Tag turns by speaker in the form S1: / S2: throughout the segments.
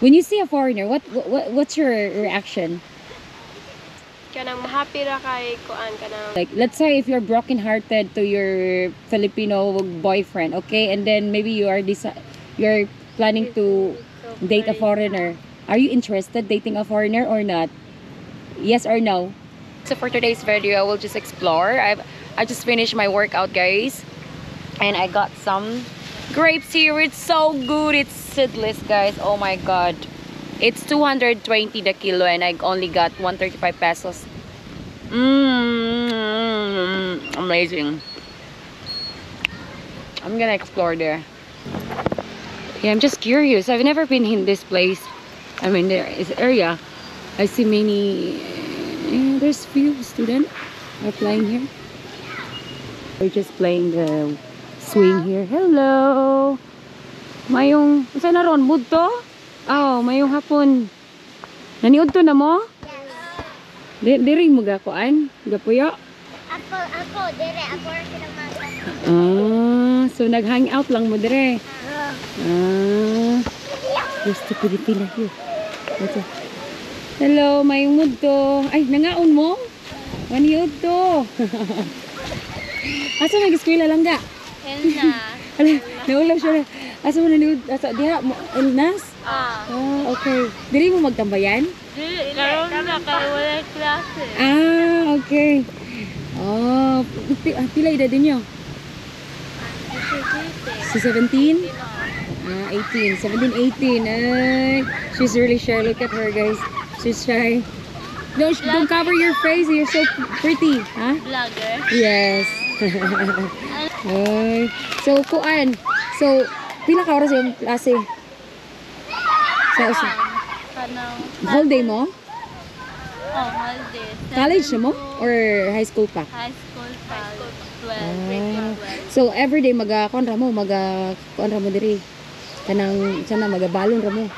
S1: When you see a foreigner, what's your reaction?
S2: Kanang happy ra kay kuan kanang
S1: Like, let's say if you're broken-hearted to your Filipino boyfriend, okay, and then maybe you're planning to date a foreigner. Are you interested dating a foreigner or not? Yes or no? So for today's video, we'll just explore. I just finished my workout, guys, and I got some grapes here. It's so good. It's seedless, guys. Oh my god. It's 220 the kilo and I only got 135 pesos. Amazing. I'm gonna explore there. Yeah, I'm just curious. I've never been in this place. I mean, there is area. I see many. There's few students are playing here. We're just playing the swing here. Hello. Mayong saan na ron? Mood to? Oh, mayong hapon. Naniud to na mo? Yes. Diri mo gakuan? Gapuyo?
S3: Ako, dire. Ako rin sinamaga.
S1: So nag-hang out lang mo dire. Gusto ko di pila here. Ito. Hello, mayong mood to. Ay, nangaon mo? Maniud to. Asa nag-eskwela lang ga?
S2: Elna.
S1: Naulaw siya na. Asa mo naniud? Asa diha mo? Elnas? Okay. Dili mo magtambayan?
S2: Karon na kay wala klase.
S1: Okay. Oh, pila edad niyo? Si 17? 18. 17, 18. Ay, she's really shy. Look at her, guys. She's shy. Don't cover your face. You're so pretty. Huh?
S2: Vlogger.
S1: Yes. Ay. So, kuan. So, pila ka oras yung klase? Sa
S2: Kanang
S1: whole day mo?
S2: holiday.
S1: College na mo? Or high school pa?
S2: High school pa. 12.
S1: So, everyday kuan ra mo, kuan ra mo diri. Kanang sana magabalon ra mo.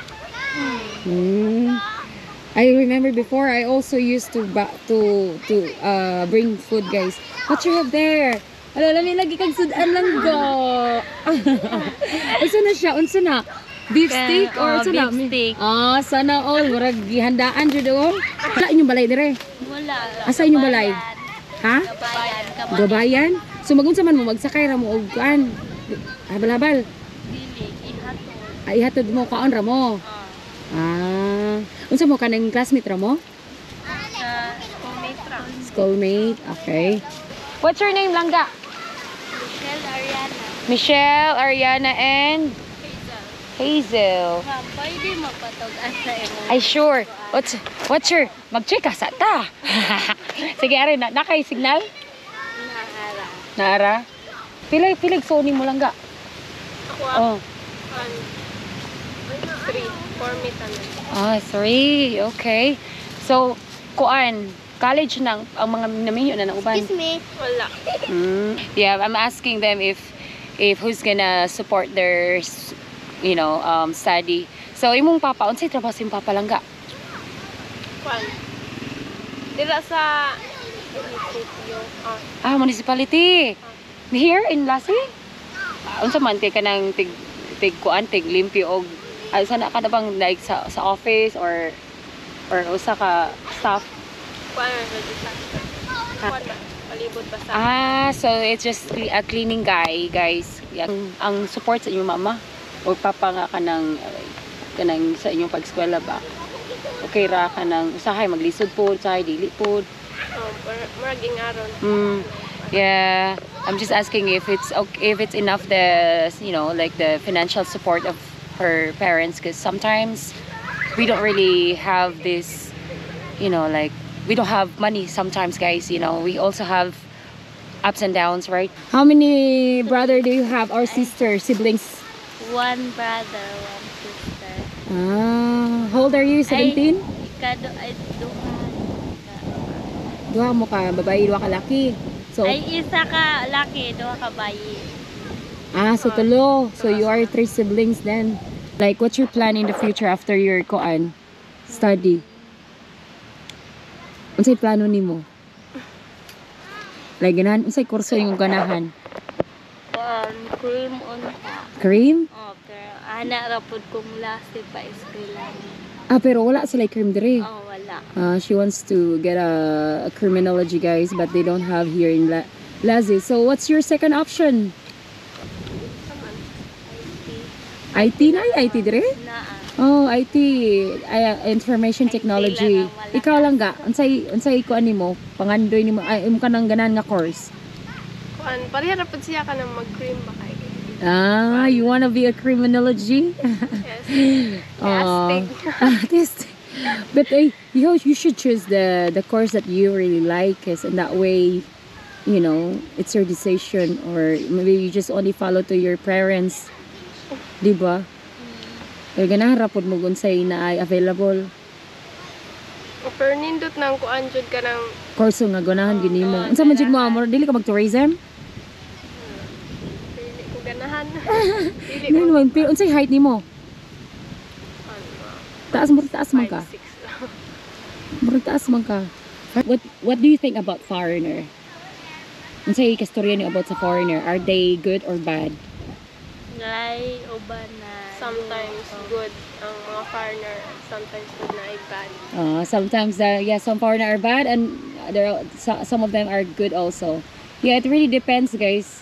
S1: I remember before I also used to bring food, guys. What you have there? Ala, lami lagi kag sudan lang go. Unsa na siya? Unsa na? Beef steak or unsa na?
S2: Beef steak.
S1: Sana all murag gihandaan jud o. Wala inyong balay dire?
S2: Wala.
S1: Asa inyong balay? Ha?
S2: Gabayan.
S1: Gabayan? So magunsa man mo magsakay ra mo og kuan? Habal-habal.
S2: Dili. Ihatod.
S1: Ihatod mo kaon ra mo. Unsa mo kanang classmate ra mo?
S2: Sa Comitra.
S1: Schoolmate. Okay. What's your name, Langga?
S2: Michelle Ariana.
S1: Michelle, Ariana, and Hazel.
S2: Ma'am, pwede mapatog-an sa imo.
S1: Ay, sure. What's your... Mag-check ka sa ta. Sige, ari na. Nakay signal?
S2: Nahara.
S1: Naara? Pilig Sony mo, Langga.
S2: Ako
S1: Oh.
S2: 3. 4 meter.
S1: 3. Okay. So, kuan, college nang ang mga naminyo na uban.
S3: Excuse me.
S2: Wala.
S1: Yeah, I'm asking them if who's gonna support their study. So imong papa unsay trabaho sa imong papa Langga?
S2: Kwan. Dira sa munisipyo.
S1: Municipality. Here in Lasig? Unsa man ka nang tig limpyo og sana ka na bang like sa office or usa ka staff?
S2: Kwan sa disaster. Kwan na. Palibot ba sa
S1: So it's just a cleaning guy, guys. Yeah. Ang support sa inyong mama o papa nga kanang sa inyong pag-eskwela ba? Okay ra kanang usahay maglisod po, usahay dili po.
S2: Maraging aron.
S1: Yeah, I'm just asking if it's enough like the financial support of her parents, because sometimes we don't really have this, like we don't have money sometimes, guys. We also have ups and downs, right? How many brother do you have or siblings?
S2: One brother, one sister.
S1: How old are you? 17?
S2: Ikado ay
S1: Duha mo ka babae, duha ka laki. So
S2: ay isa ka laki, duha ka bayi.
S1: so tulo. So you are 3 siblings then. Like, what's your plan in the future after your study? Unsay plano nimo? Like, ganahan, unsay kurso yung ganahan?
S2: Cream on.
S1: Cream?
S2: Okay. Ana rapod kong last pa eskwela.
S1: Pero wala sila cream dire.
S2: Oh, wala.
S1: She wants to get a criminology, guys, but they don't have here in Lazi. So what's your second option? IT na IT dire?
S2: Naa.
S1: Oh, IT, information technology.
S2: lang ang wala.
S1: Ikaw lang ga, unsay ko animo, pangandoy nimo ay imo kanang ganan nga course.
S4: Kuan, pareha ra pud siya kanang mag-cream ba kay.
S1: You wanna be a criminology?
S4: Yes.
S1: Oh, testing. But you should choose the course that you really like, cause in that way, you know, it's your decision, or maybe you just only follow to your parents, di ba? Kaya ganahan rapod mo unsay na ay available
S4: Pero nindot nang kuan jud kanang
S1: course nga ganahan gini mo. Unsa man jud mo amor, dili ka mag-tourism?
S4: dili ko ganahan. Dili
S1: Dili
S4: ko
S1: man, pero unsay height nimo? Taas man ka.
S4: 5'6".
S1: Murag taas man ka. What do you think about foreigner? Unsay kastorya niyo about sa foreigner? Are they good or bad?
S2: Lay uban na.
S4: Sometimes good ang mga foreigner, sometimes good na ay bad.
S1: Sometimes some foreigner are bad, and some of them are good also. Yeah, it really depends, guys.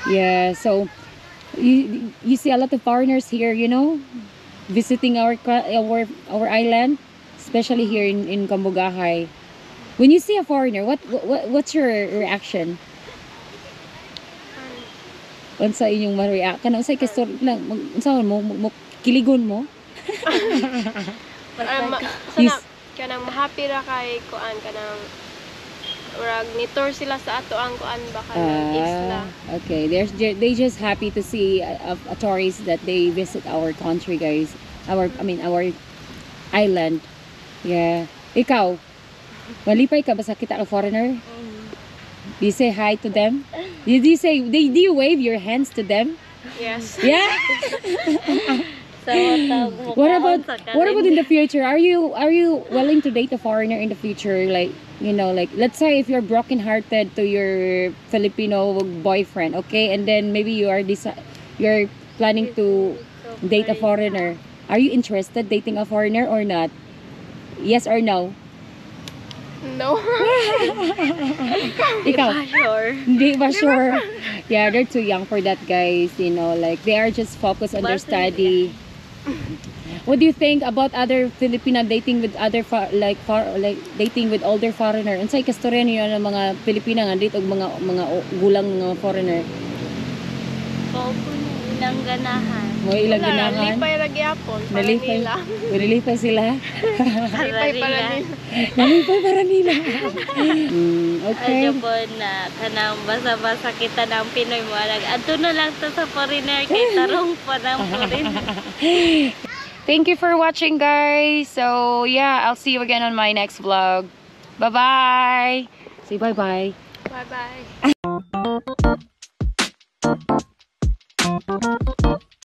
S1: Yeah, so you see a lot of foreigners here, you know, visiting our island, especially here in Cambogahay. When you see a foreigner, what's your reaction? Unsa inyong ma-react? Kanang unsay kastor lang, unsa mo kiligon mo?
S4: Kanang mahappy ra kay kuan kanang urag ni tour sila sa ato ang kuan ba kanang isla.
S1: Okay, they just happy to see a tourist that they visit our country, guys. Our island. Yeah. Ikaw, malipay ka ba sa kita ka foreigner? Do you say hi to them? Do you wave your hands to them?
S4: Yes.
S1: Yeah. What about in the future? Are you willing to date a foreigner in the future? Like, you know, like let's say if you're broken-hearted to your Filipino boyfriend, okay, and then maybe you're planning to date a foreigner. Are you interested dating a foreigner or not? Yes or no?
S4: No.
S1: Ikaw?
S2: Sure.
S1: Hindi ba sure? Yeah, they're too young for that, guys. You know, like they are just focused on their study. What do you think about other Filipina dating with other dating with older foreigner? Unsay kastorya niyo ng mga Pilipina nga date og mga gulang nga foreigner?
S2: Ilang ganahan.
S1: Mo ilang ginahan?
S4: Nalipay ra gyapon para
S1: Nalipay.
S4: nila.
S1: Nalipay sila.
S4: Nalipay para nila.
S1: Nalipay para nila. Okay.
S2: Adyo po na kanang basa-basa kita ng Pinoy mo. Ato na lang to sa foreigner kay tarong pa ng foreigner.
S1: Thank you for watching, guys. So yeah, I'll see you again on my next vlog. Bye bye. Say bye bye.
S4: Bye-bye.